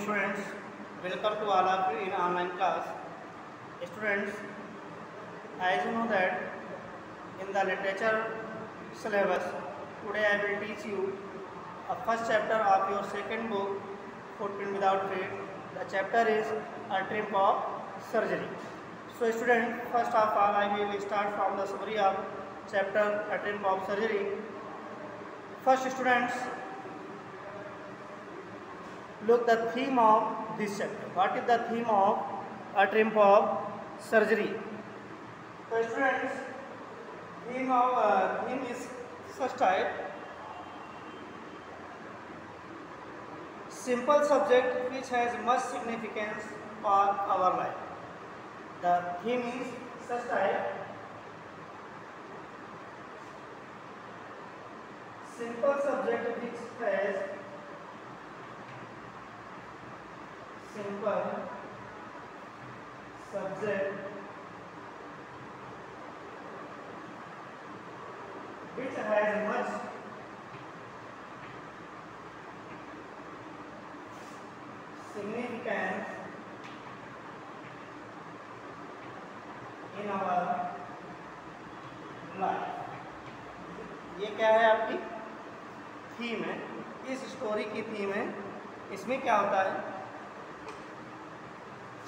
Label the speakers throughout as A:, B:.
A: students, welcome to all of you in online class. Students, as you know that in the literature syllabus, today I will teach you a first chapter of your second book, Footprint Without Feet. The chapter is A Trip of Surgery. So student, first of all I will start from the summary of chapter A Trip of Surgery. First students, look the theme of this chapter. What is the theme of A Trip of Surgery? So students, theme is such type: simple subject which has much significance for our life. The theme is such type: simple subject which has simple subject which has much significance in our life. ये क्या है? आपकी theme है, इस story की theme है। इसमें क्या होता है,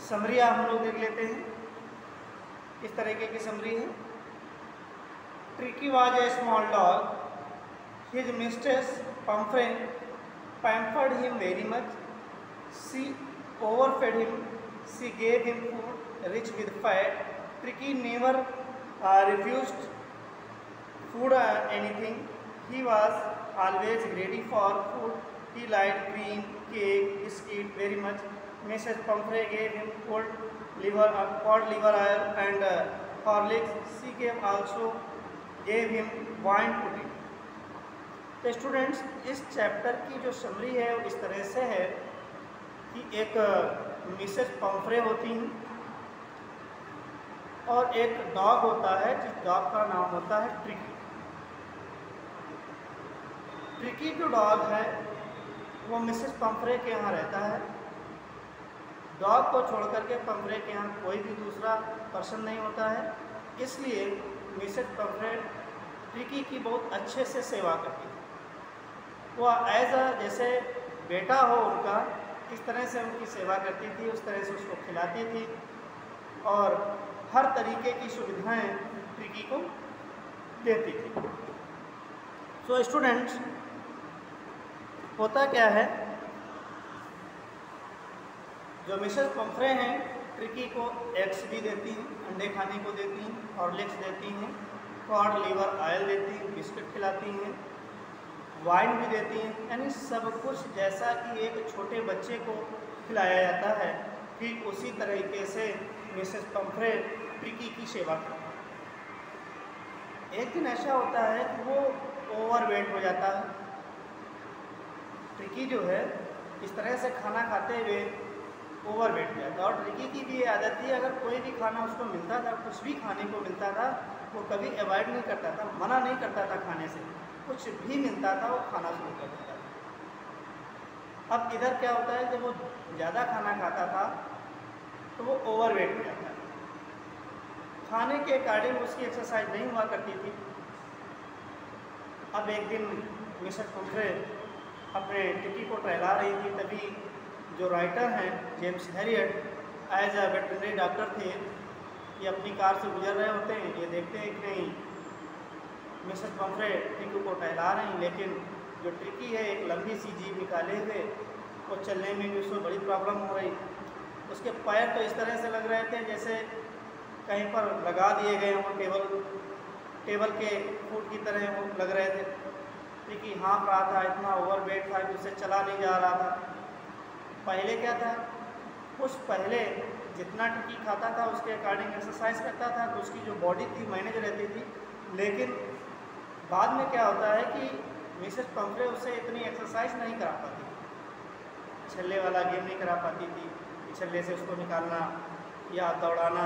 A: समरी हम लोग देख लेते हैं। इस तरीके की समरी है। Tricky was a small dog, his mistress Pomfrey pampered him very much. She overfed him, she gave him food rich with fat. Tricky never refused food anything. He was always ready for food. He liked cream, cake, biscuit very much. Mrs. Pomfrey gave him cod liver oil and Horlicks. She gave him wine to drink. तो students, इस chapter की जो summary है वो इस तरह से है कि एक मिसेस पम्फ्रे होती हैं और एक डॉग होता है जिस डॉग का नाम होता है ट्रिकी। ट्रिकी जो डॉग है वो मिसेस पम्फ्रे के यहाँ रहता है। डॉग को छोड़ करके पम्फ्रे के यहाँ कोई भी दूसरा पर्सन नहीं होता है, इसलिए मिसेस पम्फ्रे ट्रिकी की बहुत अच्छे से सेवा करती थी। वो एज जैसे बेटा हो उनका, इस तरह से उनकी सेवा करती थी, उस तरह से उसको खिलाती थी और हर तरीके की सुविधाएं ट्रिकी को देती थी। सो स्टूडेंट्स, होता क्या है, जो मिसेस पम्फ्रे हैं ट्रिकी को एग्स भी देती हैं, अंडे खाने को देती हैं, हॉर्लिक्स देती हैं, कॉड लिवर ऑयल देती हैं, बिस्किट खिलाती हैं, वाइन भी देती हैं, यानी सब कुछ जैसा कि एक छोटे बच्चे को खिलाया जाता है, ठीक उसी तरीके से मिसेस पम्फ्रे ट्रिकी की सेवा करती है। एक दिन ऐसा होता है कि वो ओवरवेट हो जाता है। ट्रिकी जो है इस तरह से खाना खाते हुए ओवरवेट हो जाता है। और ट्रिकी की भी ये आदत थी, अगर कोई भी खाना उसको मिलता था, कुछ भी खाने को मिलता था, वो कभी अवॉइड नहीं करता था, मना नहीं करता था खाने से। कुछ भी मिलता था वो खाना शुरू कर देता था। अब इधर क्या होता है, जब वो ज़्यादा खाना खाता था तो वो ओवरवेट हो जाता है। खाने के अकॉर्डिंग उसकी एक्सरसाइज नहीं हुआ करती थी। अब एक दिन मिसेस पम्फ्रे अपने ट्रिकी को टहला रही थी, तभी जो राइटर हैं James Herriot as a veterinary doctor थे, ये अपनी कार से गुजर रहे होते हैं। ये देखते हैं कि नहीं मिसेस पम्फ्रे ट्रिकी को टहला रही, लेकिन जो ट्रिकी है एक लंबी सी जीभ निकाले हुए, वो चलने में भी उसको बड़ी प्रॉब्लम हो रही। उसके पैर तो इस तरह से लग रहे थे जैसे कहीं पर लगा दिए गए हों, टेबल के फूट की तरह वो लग रहे थे। ट्रिकी हाँफ रहा था, इतना ओवरवेट था कि उससे चला नहीं जा रहा था। पहले क्या था, कुछ पहले जितना ट्रिकी खाता था उसके अकॉर्डिंग एक्सरसाइज करता था तो उसकी जो बॉडी थी मैनेज रहती थी। लेकिन बाद में क्या होता है कि मिसेस पम्फ्रे उससे इतनी एक्सरसाइज नहीं करा पाती, छल्ले वाला गेम नहीं करा पाती थी, छल्ले से उसको निकालना या दौड़ाना,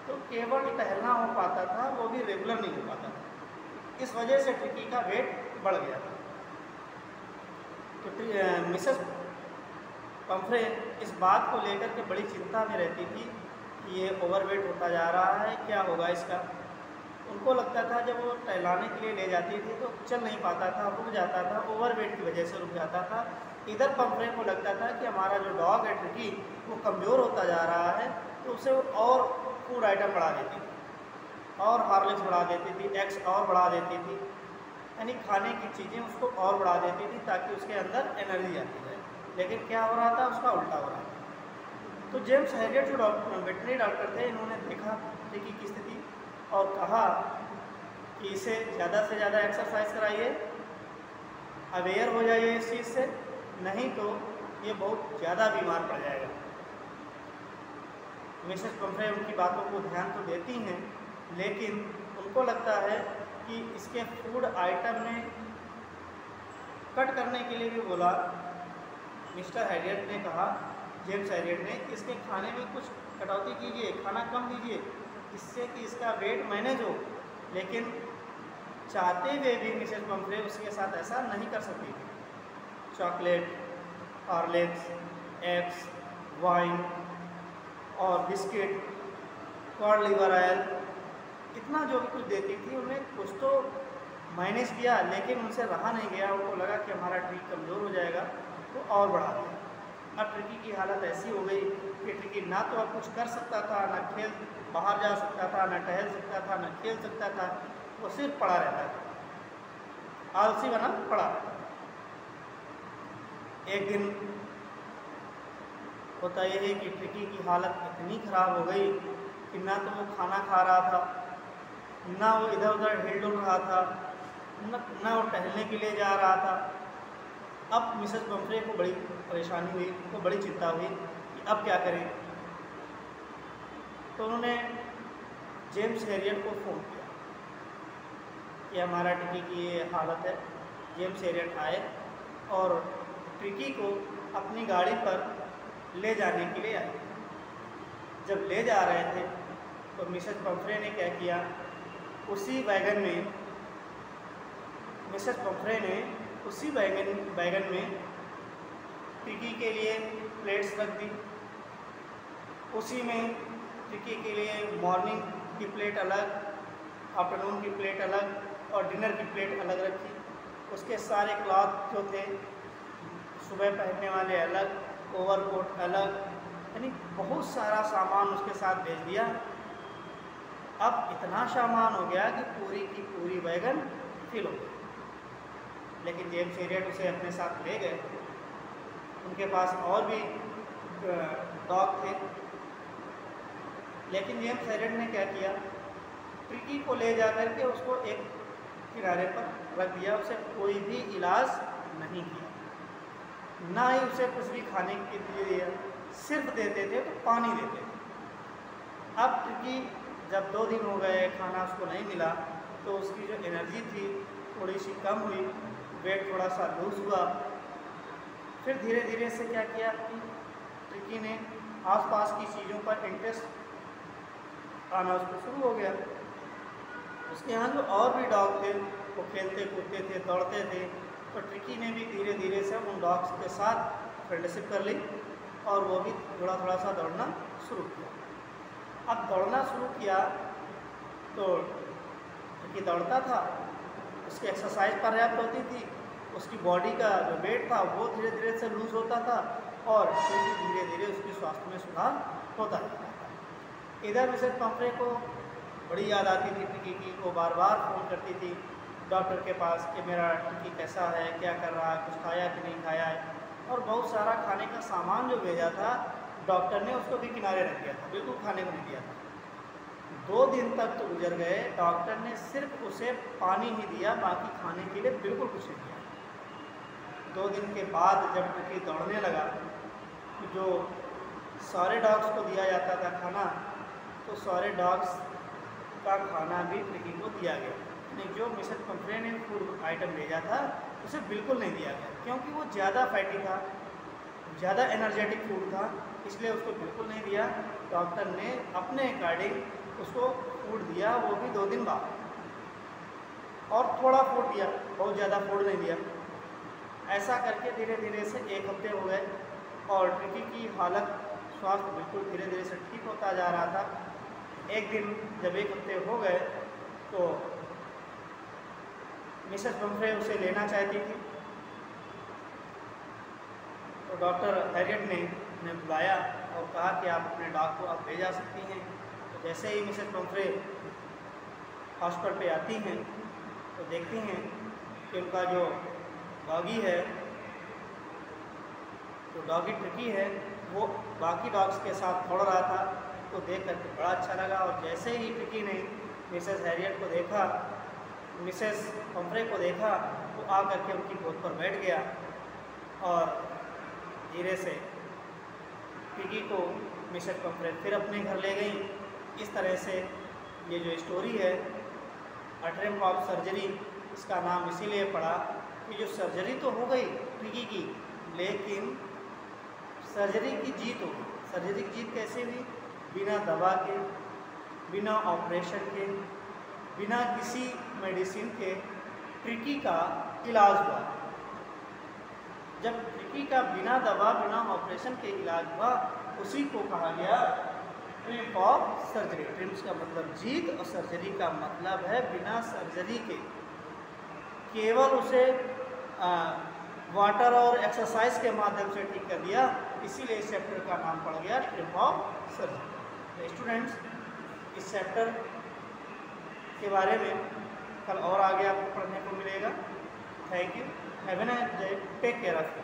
A: तो केवल टहलना हो पाता था, वो भी रेगुलर नहीं हो पाता था। इस वजह से ट्रिकी का वेट बढ़ गया था। तो मिसेस पंफ्रे इस बात को लेकर के बड़ी चिंता में रहती थी कि ये ओवरवेट होता जा रहा है, क्या होगा इसका। उनको लगता था जब वो टहलाने के लिए ले जाती थी तो चल नहीं पाता था, रुक जाता था, ओवरवेट की वजह से रुक जाता था। इधर पंफ्रे को लगता था कि हमारा जो डॉग है ट्रिकी वो कमज़ोर होता जा रहा है, तो उसे और फूड आइटम बढ़ा देती थी और हार्लिक्स बढ़ा देती थी, एग्स और बढ़ा देती थी, यानी खाने की चीज़ें उसको और बढ़ा देती थी ताकि उसके अंदर एनर्जी आती जाए। लेकिन क्या हो रहा था, उसका उल्टा हो रहा था। तो जेम्स हैरियट जो वेटनरी डॉक्टर थे, इन्होंने देखा ट्रिकी की स्थिति और कहा कि इसे ज़्यादा से ज़्यादा एक्सरसाइज कराइए, अवेयर हो जाइए इस चीज़ से, नहीं तो ये बहुत ज़्यादा बीमार पड़ जाएगा। मिसेस पंफ्रे उनकी बातों को ध्यान तो देती हैं, लेकिन उनको लगता है कि इसके फूड आइटम में कट करने के लिए भी बोला। मिस्टर हैरियट ने कहा, जेम्स हैरियट ने, इसके खाने में कुछ कटौती कीजिए, खाना कम दीजिए, इससे कि इसका वेट मैनेज हो। लेकिन चाहते हुए भी मिसेस पंफ्रे उसके साथ ऐसा नहीं कर सकती थी। चॉकलेट, हॉर्लिक्स, एग्स, वाइन और बिस्किट, कॉर्न लिवर ऑयल, इतना जो भी कुछ देती थी उन्हें कुछ तो मैनेज किया, लेकिन उनसे रहा नहीं गया। उनको लगा कि हमारा ट्रिक कमज़ोर हो जाएगा, तो और बढ़ा दिया। अब ट्रिकी की हालत ऐसी हो गई कि ट्रिकी ना तो अब कुछ कर सकता था, ना खेल बाहर जा सकता था, ना टहल सकता था, ना खेल सकता था, वो सिर्फ पड़ा रहता था, आलसी बना पड़ा। एक दिन होता यह है कि ट्रिकी की हालत इतनी ख़राब हो गई कि ना तो वो खाना खा रहा था, ना वो इधर उधर हिल डुल रहा था, ना वो टहलने के लिए जा रहा था। अब मिसेस पंफ्रे को बड़ी परेशानी हुई, उनको बड़ी चिंता हुई कि अब क्या करें। तो उन्होंने जेम्स हैरियट को फ़ोन किया कि हमारा ट्रिकी की ये हालत है। जेम्स हैरियट आए और ट्रिकी को अपनी गाड़ी पर ले जाने के लिए आए। जब ले जा रहे थे तो मिसेस पंफ्रे ने क्या किया, उसी वैगन में मिसेस पंफ्रे ने उसी वैगन में ट्रिकी के लिए प्लेट्स रख दी। उसी में ट्रिकी के लिए मॉर्निंग की प्लेट अलग, आफ्टरनून की प्लेट अलग और डिनर की प्लेट अलग रखी। उसके सारे क्लॉथ जो थे सुबह पहनने वाले अलग, ओवरकोट अलग, यानी बहुत सारा सामान उसके साथ भेज दिया। अब इतना सामान हो गया कि पूरी की पूरी वैगन फिल हो गई। लेकिन जेम्स हैरियट उसे अपने साथ ले गए। उनके पास और भी डॉग थे, लेकिन जेम्स हैरियट ने क्या किया, ट्रिकी को ले जा कर के उसको एक किनारे पर रख दिया। उसे कोई भी इलाज नहीं किया, ना ही उसे कुछ भी खाने के लिए दिया, सिर्फ देते थे तो पानी देते थे। अब ट्रिकी जब 2 दिन हो गए खाना उसको नहीं मिला, तो उसकी जो एनर्जी थी थोड़ी सी कम हुई, वेट थोड़ा सा लूज हुआ। फिर धीरे धीरे से क्या किया कि ट्रिकी ने आसपास की चीज़ों पर इंटरेस्ट आना उसको शुरू हो गया। उसके यहाँ जो और भी डॉग थे वो खेलते कूदते थे, दौड़ते थे, तो ट्रिकी ने भी धीरे धीरे से उन डॉग्स के साथ फ्रेंडशिप कर ली और वो भी थोड़ा थोड़ा सा दौड़ना शुरू किया। अब दौड़ना शुरू किया तो ट्रिकी दौड़ता था, उसकी एक्सरसाइज पर्याप्त होती थी, उसकी बॉडी का जो वेट था वो धीरे धीरे से लूज़ होता था और धीरे धीरे उसकी स्वास्थ्य में सुधार होता रहता था। इधर मिसेस पंफ्रे को बड़ी याद आती थी ट्रिकी की। वो बार बार फ़ोन करती थी डॉक्टर के पास कि मेरा ट्रिकी कैसा है, क्या कर रहा है, कुछ खाया कि नहीं खाया है। और बहुत सारा खाने का सामान जो भेजा था डॉक्टर ने उसको भी किनारे रख दिया था, बिल्कुल खाने को नहीं दिया था। 2 दिन तक तो गुजर गए, डॉक्टर ने सिर्फ उसे पानी ही दिया, बाकी खाने के लिए बिल्कुल कुछ नहीं दिया। 2 दिन के बाद जब ट्रिकी दौड़ने लगा, जो सारे डॉग्स को दिया जाता था खाना, तो सारे डॉग्स का खाना भी ट्रिकी को दिया गया। नहीं, जो मिसेस पंफ्रे ने फूड आइटम भेजा था उसे बिल्कुल नहीं दिया गया, क्योंकि वो ज़्यादा फैटी था, ज़्यादा एनर्जेटिक फूड था, इसलिए उसको बिल्कुल नहीं दिया। डॉक्टर ने अपने अकॉर्डिंग उसको फूड दिया, वो भी 2 दिन बाद, और थोड़ा फूड दिया, बहुत ज़्यादा फूड नहीं दिया। ऐसा करके धीरे धीरे से 1 हफ्ते हो गए, और ट्रिकी की हालत स्वास्थ्य बिल्कुल धीरे धीरे से ठीक होता जा रहा था। एक दिन जब 1 हफ्ते हो गए तो मिसेस पंफ्रे उसे लेना चाहती थी, तो डॉक्टर हैरियट ने उन्हें बुलाया और कहा कि आप अपने डॉग को आप ले जा सकती हैं। तो जैसे ही मिसेस पंफ्रे हॉस्पिटल पे आती हैं तो देखती हैं कि उनका जो डॉगी है, जो डॉगी ट्रिकी है, वो बाकी डॉग्स के साथ दौड़ रहा था। तो देख करके बड़ा अच्छा लगा और जैसे ही ट्रिकी ने मिसेस हैरियट को देखा, मिसेस पंफ्रे को देखा, तो आ करके उनकी गोद पर बैठ गया और धीरे से ट्रिकी को मिसेस पंफ्रे फिर अपने घर ले गई। इस तरह से ये जो स्टोरी है अ ट्रिम्प ऑफ सर्जरी, इसका नाम इसीलिए पड़ा कि जो सर्जरी तो हो गई ट्रिकी की, लेकिन सर्जरी की जीत हो गई। सर्जरी की जीत कैसे हुई? बिना दवा के, बिना ऑपरेशन के, बिना किसी मेडिसिन के ट्रिकी का इलाज हुआ। जब ट्रिकी का बिना दवा बिना ऑपरेशन के इलाज हुआ, उसी को कहा गया ट्रिम्प ऑफ सर्जरी। ट्रिम्स का मतलब जीत और सर्जरी का मतलब है बिना सर्जरी के केवल उसे वाटर और एक्सरसाइज के माध्यम से ठीक कर दिया। इसीलिए इस चैप्टर का नाम पड़ गया ट्रिम्प ऑफ सर्जरी। स्टूडेंट्स, इस चैप्टर के बारे में कल और आगे आपको पढ़ने को मिलेगा। Thank you, have a nice day, take care of you.